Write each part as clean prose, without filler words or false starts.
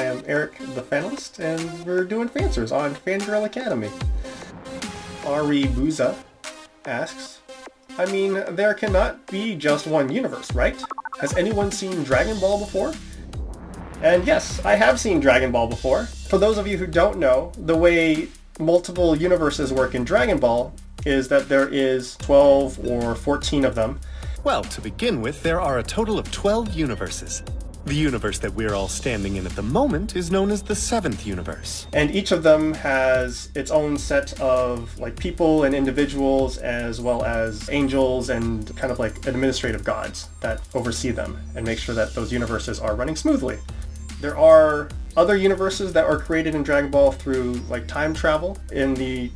am Eric, the FANalist, and we're doing FANswers on FANgirl Academy. Ari Buza asks, I mean, there cannot be just one universe, right? Has anyone seen Dragon Ball before? And yes, I have seen Dragon Ball before. For those of you who don't know, the way multiple universes work in Dragon Ball is that there is 12 or 14 of them. Well, to begin with, there are a total of 12 universes. The universe that we're all standing in at the moment is known as the 7th universe. And each of them has its own set of people and individuals, as well as angels and kind of administrative gods that oversee them and make sure that those universes are running smoothly. There are other universes that are created in Dragon Ball through time travel. In the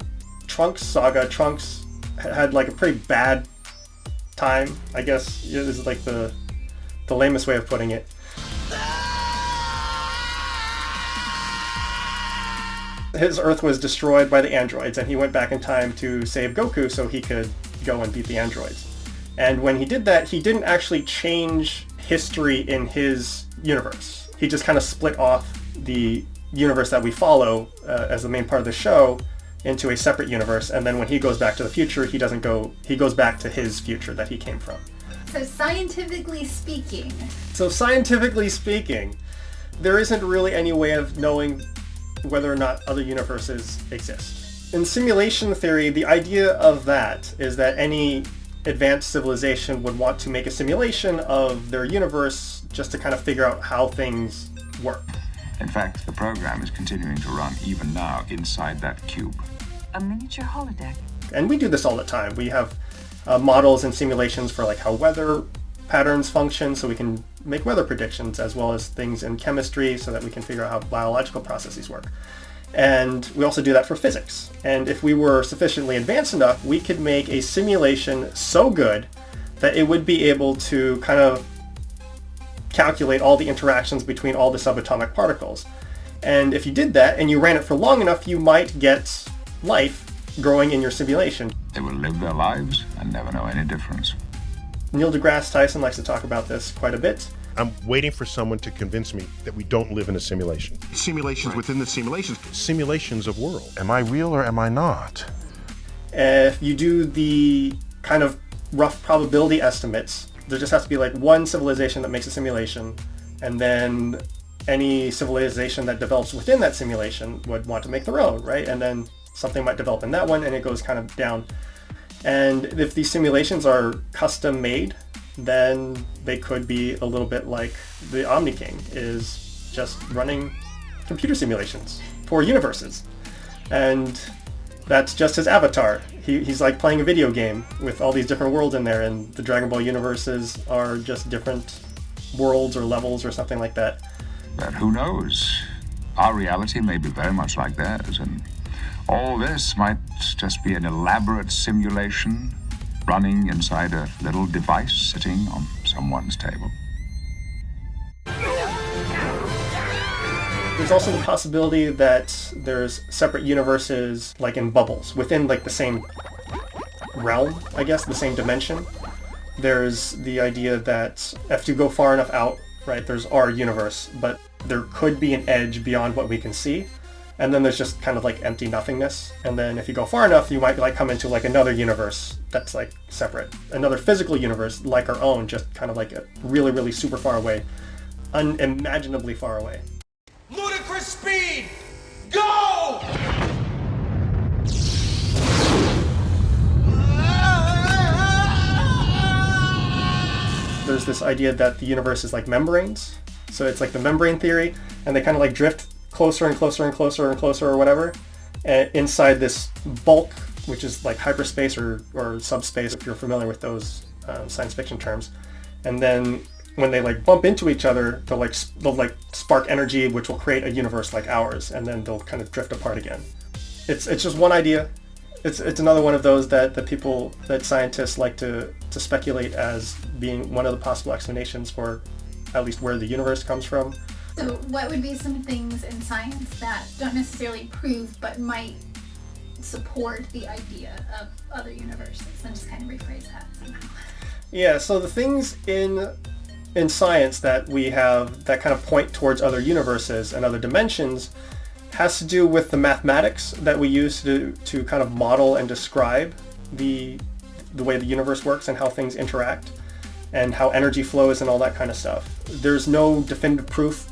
Trunks saga, Trunks had a pretty bad time, I guess is the lamest way of putting it. His Earth was destroyed by the androids, and he went back in time to save Goku so he could go and beat the androids. And when he did that, he didn't actually change history in his universe. He just kind of split off the universe that we follow as the main part of the show into a separate universe, and then when he goes back to the future, he goes back to his future that he came from. So scientifically speaking, there isn't really any way of knowing whether or not other universes exist. In simulation theory, the idea of that is that any advanced civilization would want to make a simulation of their universe just to kind of figure out how things work. In fact, the program is continuing to run even now inside that cube. A miniature holodeck. And we do this all the time. We have models and simulations for how weather patterns function, so we can make weather predictions, as well as things in chemistry so that we can figure out how biological processes work. And we also do that for physics. And if we were sufficiently advanced enough, we could make a simulation so good that it would be able to kind of calculate all the interactions between all the subatomic particles. And if you did that and you ran it for long enough, you might get life growing in your simulation. They will live their lives and never know any difference. Neil deGrasse Tyson likes to talk about this quite a bit. I'm waiting for someone to convince me that we don't live in a simulation. Simulations within the simulations. Simulations of world. Am I real or am I not? If you do the kind of rough probability estimates, there just has to be one civilization that makes a simulation, and then any civilization that develops within that simulation would want to make their own, right? And then something might develop in that one, and it goes kind of down. And if these simulations are custom made, then they could be a little bit like the Omni King is just running computer simulations for universes. And that's just his avatar. He's playing a video game with all these different worlds in there, and the Dragon Ball universes are just different worlds or levels or something like that. But who knows? Our reality may be very much like theirs, and all this might just be an elaborate simulation running inside a little device sitting on someone's table. There's also the possibility that there's separate universes in bubbles within the same realm, I guess, the same dimension. There's the idea that if you go far enough out, right, there's our universe, but there could be an edge beyond what we can see. And then there's just kind of empty nothingness. And then if you go far enough, you might come into another universe that's separate. Another physical universe like our own, just kind of a really, really super far away. Unimaginably far away. Ludicrous speed! Go! There's this idea that the universe is like membranes. So it's the membrane theory, and they kind of drift closer and closer and closer and closer or whatever, inside this bulk, which is hyperspace or subspace, if you're familiar with those science fiction terms. And then when they bump into each other, they'll spark energy, which will create a universe like ours, and then they'll kind of drift apart again. It's just one idea. It's another one of those that scientists like to speculate as being one of the possible explanations for at least where the universe comes from. So what would be some things in science that don't necessarily prove but might support the idea of other universes? And just kind of rephrase that somehow. Yeah, so the things in in science that we have that kind of point towards other universes and other dimensions has to do with the mathematics that we use to kind of model and describe the way the universe works and how things interact and how energy flows and all that kind of stuff. There's no definitive proof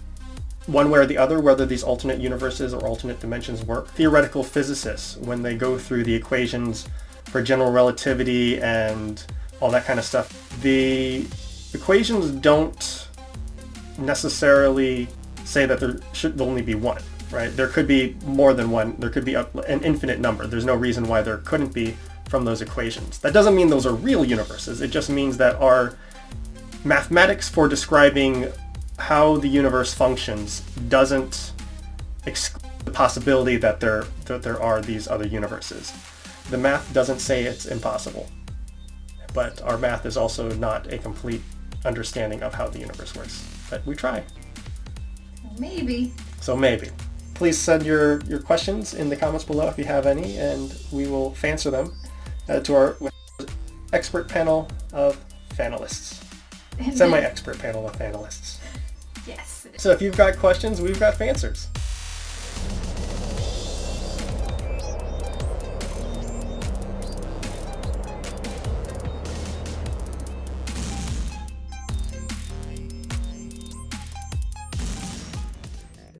one way or the other whether these alternate universes or alternate dimensions work. Theoretical physicists, when they go through the equations for general relativity and all that kind of stuff, the equations don't necessarily say that there should only be one, right? There could be more than one. There could be an infinite number. There's no reason why there couldn't be from those equations. That doesn't mean those are real universes. It just means that our mathematics for describing how the universe functions doesn't exclude the possibility that there are these other universes. The math doesn't say it's impossible, but our math is also not a complete understanding of how the universe works. But we try. Maybe. So maybe. Please send your questions in the comments below if you have any, and we will answer them to our expert panel of FANalists. Semi-expert panel of FANalists. Yes. So if you've got questions, we've got FANswers.